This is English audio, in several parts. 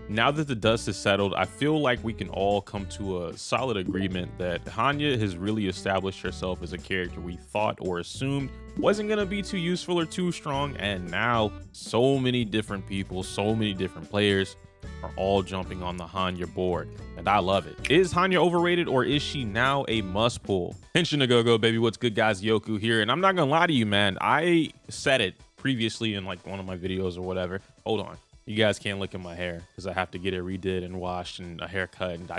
Now that the dust is settled, I feel like we can all come to a solid agreement that Hanya has really established herself as a character we thought or assumed wasn't going to be too useful or too strong, and now so many different people, so many different players are all jumping on the Hanya board, and I love it. Is Hanya overrated, or is she now a must pull? Henshin a go baby, what's good guys? Yoku here, and I'm not gonna lie to you, man, I said it previously in like one of my videos or whatever. Hold on, you guys can't look at my hair because I have to get it redid and washed and a haircut, and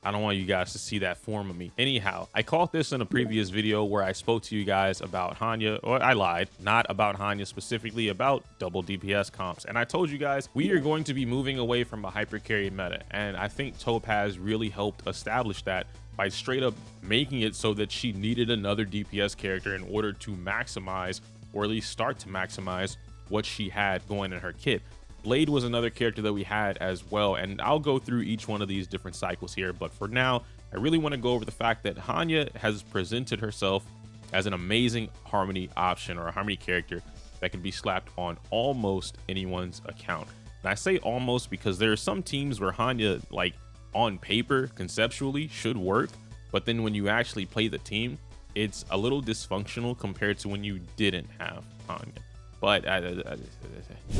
I don't want you guys to see that form of me. Anyhow, I caught this in a previous video where I spoke to you guys about Hanya, or I lied, not about Hanya specifically, about double DPS comps. And I told you guys, we are going to be moving away from a hyper carry meta. And I think Topaz really helped establish that by straight up making it so that she needed another DPS character in order to maximize, or at least start to maximize, what she had going in her kit. Blade was another character that we had as well, and I'll go through each one of these different cycles here, but for now I really want to go over the fact that Hanya has presented herself as an amazing Harmony option, or a Harmony character that can be slapped on almost anyone's account. And I say almost because there are some teams where Hanya, like on paper conceptually, should work, but then when you actually play the team, it's a little dysfunctional compared to when you didn't have Hanya. But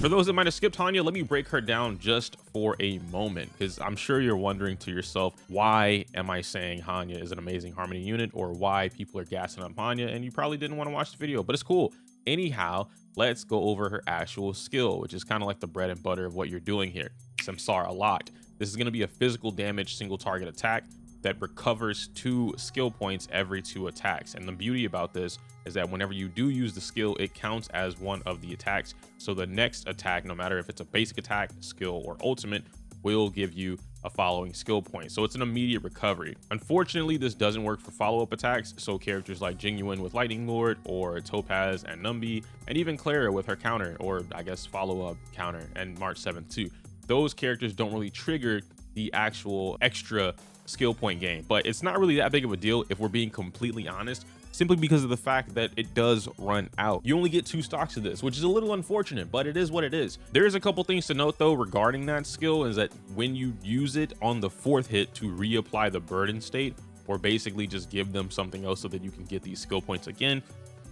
for those that might have skipped Hanya, let me break her down just for a moment, because I'm sure you're wondering to yourself, why am I saying Hanya is an amazing Harmony unit, or why people are gassing up Hanya, and you probably didn't want to watch the video, but it's cool. Anyhow, let's go over her actual skill, which is kind of like the bread and butter of what you're doing here. Samsara a lot. This is going to be a physical damage single target attack that recovers 2 skill points every 2 attacks. And the beauty about this is that whenever you do use the skill, it counts as one of the attacks. So the next attack, no matter if it's a basic attack, skill, or ultimate, will give you a following skill point. So it's an immediate recovery. Unfortunately, this doesn't work for follow-up attacks. So characters like Genuine with Lightning Lord, or Topaz and Numbi, and even Clara with her counter, or I guess follow-up counter, and March 7th too. Those characters don't really trigger the actual extra skill point gain, but it's not really that big of a deal if we're being completely honest, simply because of the fact that it does run out. You only get 2 stocks of this, which is a little unfortunate, but it is what it is. There's a couple things to note though regarding that skill, is that when you use it on the 4th hit to reapply the burden state, or basically just give them something else so that you can get these skill points again,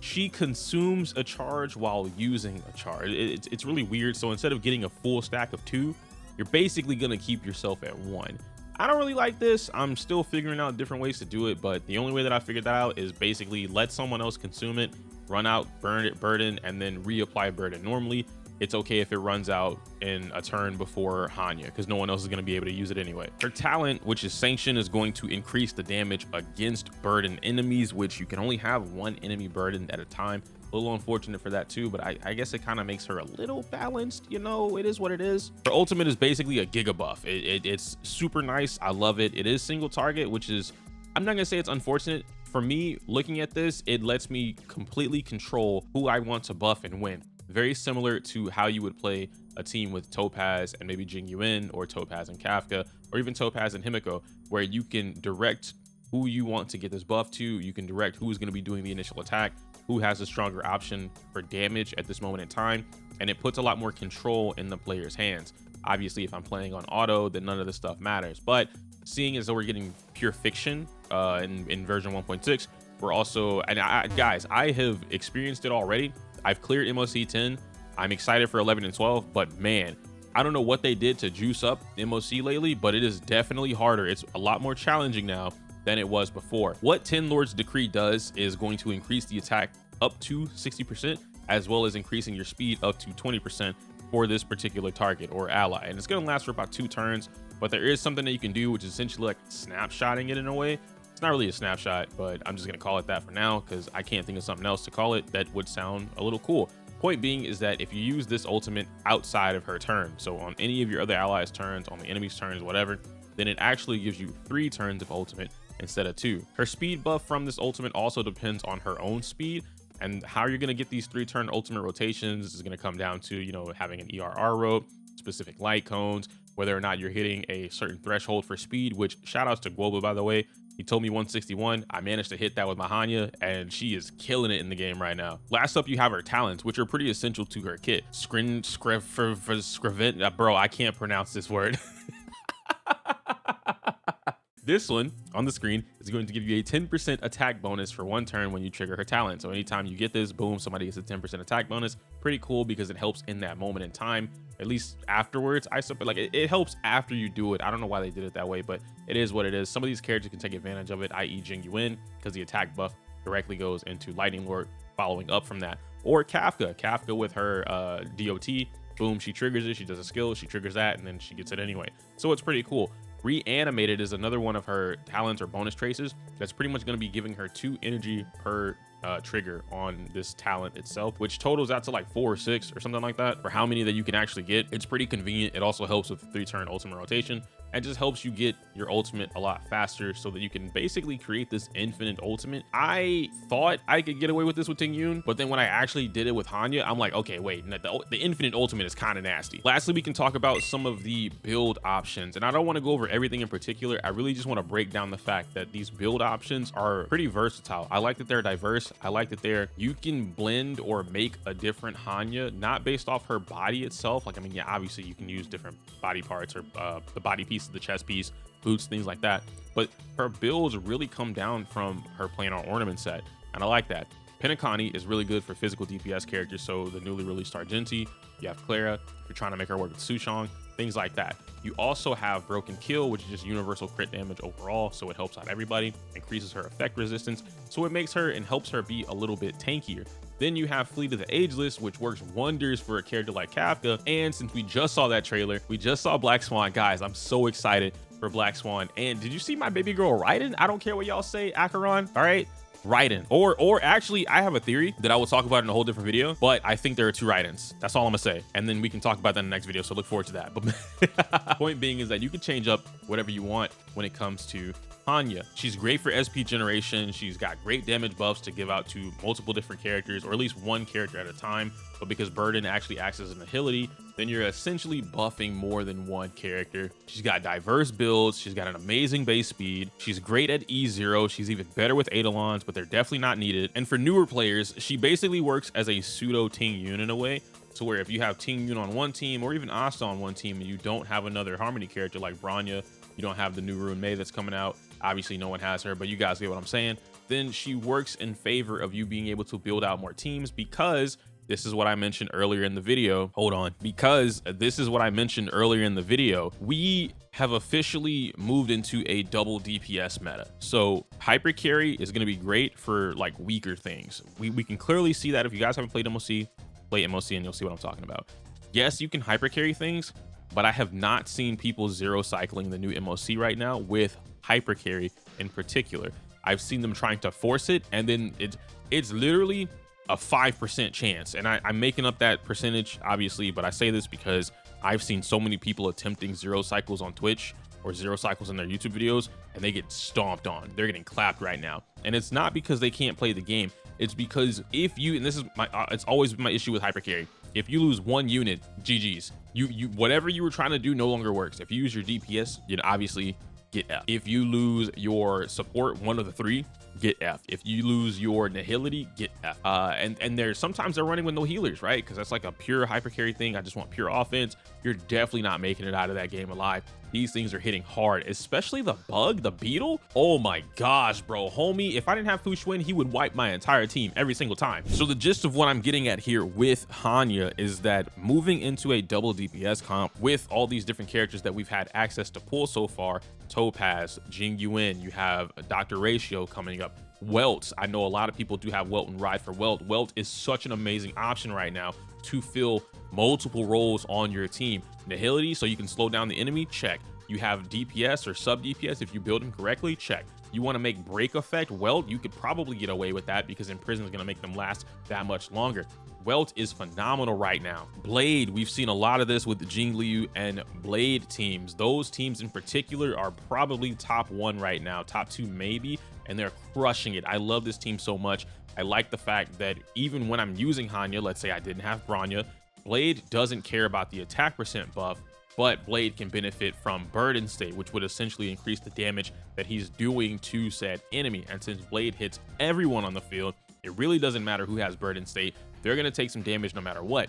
she consumes a charge while using a charge. It's really weird. So instead of getting a full stack of 2, you're basically gonna keep yourself at 1. I don't really like this. I'm still figuring out different ways to do it, but the only way that I figured that out is basically let someone else consume it, run out, burn it, burden, and then reapply burden. Normally, it's okay if it runs out in a turn before Hanya, because no one else is going to be able to use it anyway. Her talent, which is Sanction, is going to increase the damage against burden enemies, which you can only have 1 enemy burdened at a time. A little unfortunate for that too, but I guess it kind of makes her a little balanced, you know. It is what it is. Her ultimate is basically a giga buff. It's super nice. I love it. It is single target, which is, I'm not gonna say it's unfortunate. For me, looking at this, it lets me completely control who I want to buff and when. Very similar to how you would play a team with Topaz and maybe Jing Yuan, or Topaz and Kafka, or even Topaz and Himiko, where you can direct who you want to get this buff to. You can direct who's going to be doing the initial attack, who has a stronger option for damage at this moment in time, and it puts a lot more control in the player's hands. Obviously, if I'm playing on auto, then none of this stuff matters, but seeing as though we're getting pure fiction in version 1.6, we're also, and guys, I have experienced it already. I've cleared MOC 10. I'm excited for 11 and 12, but man, I don't know what they did to juice up MOC lately, but it is definitely harder. It's a lot more challenging now than it was before. What Ten Lord's Decree does is going to increase the attack up to 60%, as well as increasing your speed up to 20% for this particular target or ally. And it's going to last for about 2 turns, but there is something that you can do, which is essentially like snapshotting it in a way. It's not really a snapshot, but I'm just going to call it that for now because I can't think of something else to call it that would sound a little cool. Point being is that if you use this ultimate outside of her turn, so on any of your other allies' turns, on the enemy's turns, whatever, then it actually gives you 3 turns of ultimate instead of 2. Her speed buff from this ultimate also depends on her own speed, and how you're going to get these 3-turn ultimate rotations is going to come down to, you know, having an ERR rope, specific light cones, whether or not you're hitting a certain threshold for speed, which shout outs to Guoba, by the way. He told me 161. I managed to hit that with my Hanya, and she is killing it in the game right now. Last up, you have her talents, which are pretty essential to her kit. Bro, I can't pronounce this word. This one on the screen is going to give you a 10% attack bonus for 1 turn when you trigger her talent. So anytime you get this, boom, somebody gets a 10% attack bonus. Pretty cool because it helps in that moment in time, at least afterwards. I suppose like it helps after you do it. I don't know why they did it that way, but it is what it is. Some of these characters can take advantage of it, i.e. Jing Yuan, because the attack buff directly goes into Lightning Lord following up from that. Or Kafka with her DOT, boom, she triggers it, she does a skill, she triggers that, and then she gets it anyway. So it's pretty cool. Reanimated is another one of her talents or bonus traces that's pretty much going to be giving her 2 energy per trigger on this talent itself, which totals out to like 4 or 6 or something like that for how many that you can actually get. It's pretty convenient. It also helps with 3-turn ultimate rotation and just helps you get your ultimate a lot faster so that you can basically create this infinite ultimate. I thought I could get away with this with Ting Yun, but then when I actually did it with Hanya, I'm like, okay, wait, the infinite ultimate is kind of nasty. Lastly, we can talk about some of the build options, and I don't want to go over everything in particular. I really just want to break down the fact that these build options are pretty versatile. I like that they're diverse. I like that you can blend or make a different Hanya, not based off her body itself. Like, I mean, yeah, obviously you can use different body parts or the body piece of the chest piece, boots, things like that, but her builds really come down from her planar ornament set, and I like that. Penacony is really good for physical DPS characters, so the newly released Argenti, you have Clara, if you're trying to make her work with Sushong, things like that. You also have Broken Kill, which is just universal crit damage overall, so it helps out everybody, increases her effect resistance, so it makes her and helps her be a little bit tankier. Then you have Fleet of the Ageless, which works wonders for a character like Kafka. And since we just saw that trailer, we just saw Black Swan. Guys, I'm so excited for Black Swan. And did you see my baby girl Raiden? I don't care what y'all say, Acheron, all right? Raiden. Or actually, I have a theory that I will talk about in a whole different video, but I think there are 2 Raidens. That's all I'm gonna say. And then we can talk about that in the next video, so look forward to that. But point being is that you can change up whatever you want when it comes to Hanya. She's great for SP generation. She's got great damage buffs to give out to multiple different characters, or at least one character at a time. But because Burden actually acts as a Nihility, then you're essentially buffing more than one character. She's got diverse builds. She's got an amazing base speed. She's great at E0. She's even better with Eidolons, but they're definitely not needed. And for newer players, she basically works as a pseudo Ting Yun in a way, to where if you have Ting Yun on one team or even Asta on one team and you don't have another Harmony character like Bronya, you don't have the new Rune Mei that's coming out, obviously no one has her, but you guys get what I'm saying, then she works in favor of you being able to build out more teams, because this is what I mentioned earlier in the video. Because this is what I mentioned earlier in the video. We have officially moved into a double DPS meta. So hyper carry is going to be great for like weaker things. We can clearly see that. If you guys haven't played MOC, play MOC and you'll see what I'm talking about. Yes, you can hyper carry things, but I have not seen people zero cycling the new MOC right now with hyper carry in particular. I've seen them trying to force it, and then it's literally a 5% chance. And I'm making up that percentage, obviously, but I say this because I've seen so many people attempting zero cycles on Twitch or zero cycles in their YouTube videos, and they get stomped on. They're getting clapped right now. And it's not because they can't play the game. It's because if you, and this is my, it's always been my issue with hyper carry. If you lose one unit, GG's. You whatever you were trying to do no longer works. If you use your DPS, you'd obviously get F. If you lose your support, one of the 3, get F. If you lose your Nihility, get F. And there's sometimes they're running with no healers, right? Because that's like a pure hyper carry thing. I just want pure offense. You're definitely not making it out of that game alive. These things are hitting hard, especially the bug, the beetle. Oh my gosh, bro, homie, if I didn't have Fu Xuan, he would wipe my entire team every single time. So the gist of what I'm getting at here with Hanya is that moving into a double DPS comp with all these different characters that we've had access to pull so far, Topaz, Jing Yuan, you have Dr. Ratio coming up, Welt. I know a lot of people do have Welt and ride for Welt. Welt is such an amazing option right now to fill multiple roles on your team. Nihility, so you can slow down the enemy, check. You have DPS or sub DPS if you build him correctly, check. You want to make break effect Welt, you could probably get away with that because Imprison is going to make them last that much longer. Welt is phenomenal right now. Blade, we've seen a lot of this with the Jing Liu and Blade teams. Those teams in particular are probably top 1 right now, top 2 maybe, and they're crushing it. I love this team so much. I like the fact that even when I'm using Hanya, let's say I didn't have Bronya, Blade doesn't care about the attack percent buff. but Blade can benefit from Burden State, which would essentially increase the damage that he's doing to said enemy. And since Blade hits everyone on the field, it really doesn't matter who has Burden State. They're going to take some damage no matter what.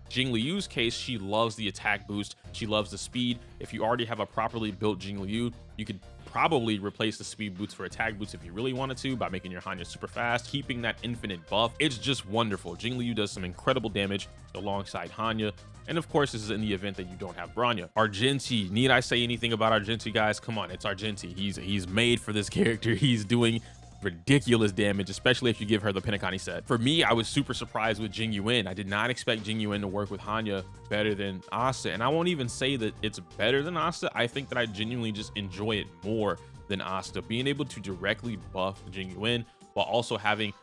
Jing Liu's case, she loves the attack boost. She loves the speed. If you already have a properly built Jing Liu, you could probably replace the speed boots for attack boots if you really wanted to by making your Hanya super fast, keeping that infinite buff. It's just wonderful. Jing Liu does some incredible damage alongside Hanya. And of course, this is in the event that you don't have Bronya. Argenti, need I say anything about Argenti, guys? Come on, it's Argenti. He's made for this character. He's doing ridiculous damage, especially if you give her the Pinakani set. For me, I was super surprised with Jing Yuan. I did not expect Jing Yuan to work with Hanya better than Asta, and I won't even say that it's better than Asta. I think that I genuinely just enjoy it more than Asta. Being able to directly buff Jing Yuan while also having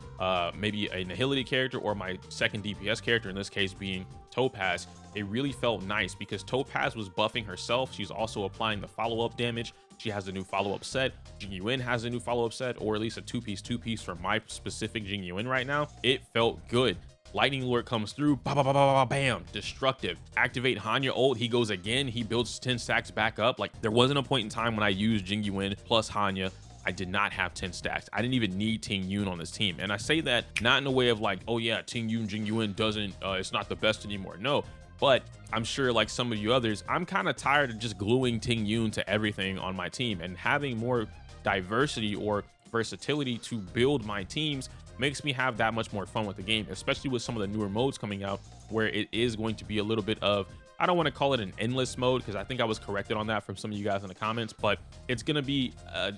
maybe a Nihility character or my second DPS character, in this case being Topaz, it really felt nice because Topaz was buffing herself. She's also applying the follow-up damage. She has a new follow-up set. Jing Yuan has a new follow-up set, or at least a two-piece for my specific Jing Yuan right now. It felt good. Lightning Lord comes through, bam, destructive. Activate Hanya ult, he goes again, he builds 10 stacks back up. Like, there wasn't a point in time when I used Jing Yuan plus Hanya I did not have 10 stacks. I didn't even need Ting Yun on this team. And I say that not in a way of like, oh yeah, Ting Yun, Jing Yuan doesn't, it's not the best anymore. No, but I'm sure like some of you others, I'm kind of tired of just gluing Ting Yun to everything on my team, and having more diversity or versatility to build my teams makes me have that much more fun with the game, especially with some of the newer modes coming out where it is going to be a little bit of, I don't want to call it an endless mode because I think I was corrected on that from some of you guys in the comments, but it's going to be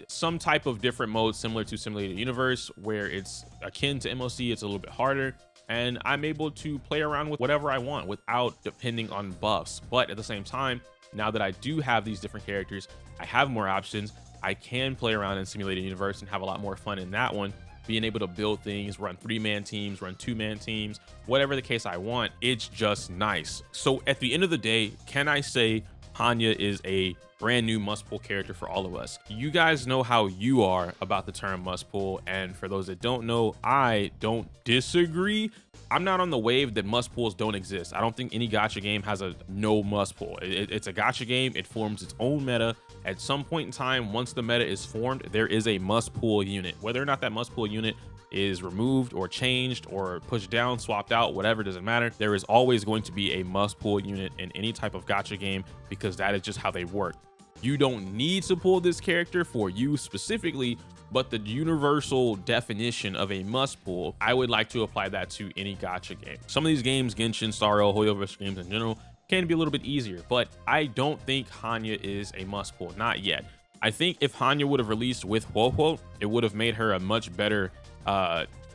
some type of different mode similar to Simulated Universe where it's akin to MOC. It's a little bit harder and I'm able to play around with whatever I want without depending on buffs. But at the same time, now that I do have these different characters, I have more options. I can play around in Simulated Universe and have a lot more fun in that one, being able to build things, run 3-man teams, run 2-man teams, whatever the case I want. It's just nice. So at the end of the day, can I say Hanya is a brand new must pull character for all of us? You guys know how you are about the term must pull, and for those that don't know, I don't disagree. I'm not on the wave that must pulls don't exist. I don't think any gacha game has a no must pull. It's a gacha game. It forms its own meta. At some point in time, once the meta is formed, there is a must pull unit. Whether or not that must pull unit is removed or changed or pushed down, swapped out, whatever, doesn't matter. There is always going to be a must pull unit in any type of gacha game because that is just how they work. You don't need to pull this character for you specifically, but the universal definition of a must pull, I would like to apply that to any gacha game. Some of these games, Genshin, Star Rail, Honkai Overrated games in general, can be a little bit easier, but I don't think Hanya is a must pull, not yet. I think if Hanya would have released with Huohuo, it would have made her a much better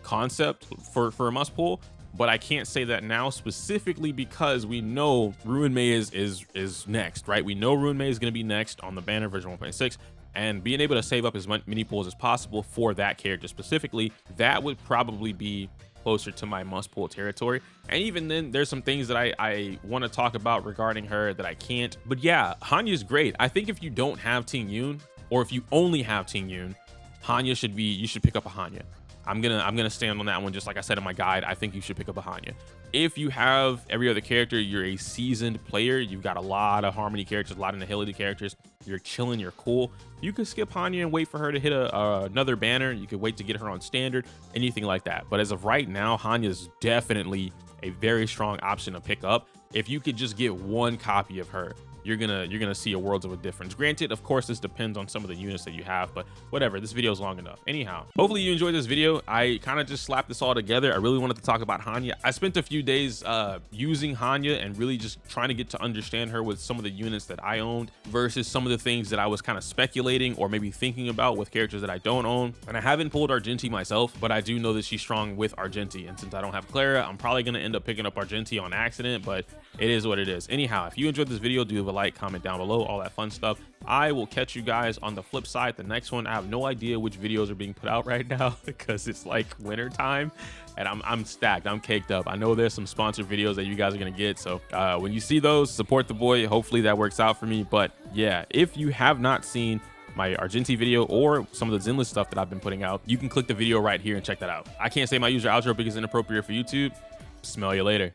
concept for a must pull, but I can't say that now specifically because we know Ruin Mei is next, right? We know Ruin Mei is going to be next on the banner version 1.6, and being able to save up as many pulls as possible for that character specifically, that would probably be closer to my must pull territory. And even then, there's some things that I want to talk about regarding her that I can't. But yeah, Hanya is great. I think if you don't have Ting Yun, or if you only have Ting Yun, Hanya should be, you should pick up a Hanya. I'm gonna stand on that one. Just like I said in my guide, I think you should pick up a Hanya. If you have every other character, you're a seasoned player, you've got a lot of Harmony characters, a lot of Nihility characters, you're chilling, you're cool, you could skip Hanya and wait for her to hit another banner. You could wait to get her on standard, anything like that. But as of right now, Hanya is definitely a very strong option to pick up. If you could just get one copy of her, you're gonna see a world of a difference. Granted, of course, this depends on some of the units that you have, but whatever, this video is long enough. Anyhow, hopefully you enjoyed this video. I kind of just slapped this all together. I really wanted to talk about Hanya. I spent a few days using Hanya and really just trying to get to understand her with some of the units that I owned versus some of the things that I was kind of speculating or maybe thinking about with characters that I don't own. And I haven't pulled Argenti myself, but I do know that she's strong with Argenti, and since I don't have Clara, I'm probably gonna end up picking up Argenti on accident, but it is what it is. Anyhow, if you enjoyed this video, do leave a like, comment down below, all that fun stuff. I will catch you guys on the flip side, the next one. I have no idea which videos are being put out right now because it's like winter time and I'm stacked, I'm caked up. I know there's some sponsored videos that you guys are gonna get, so when you see those, support the boy. Hopefully that works out for me. But yeah, if you have not seen my Argenti video or some of the Zenless stuff that I've been putting out, you can click the video right here and check that out. I can't say my user outro because it's inappropriate for YouTube. Smell you later.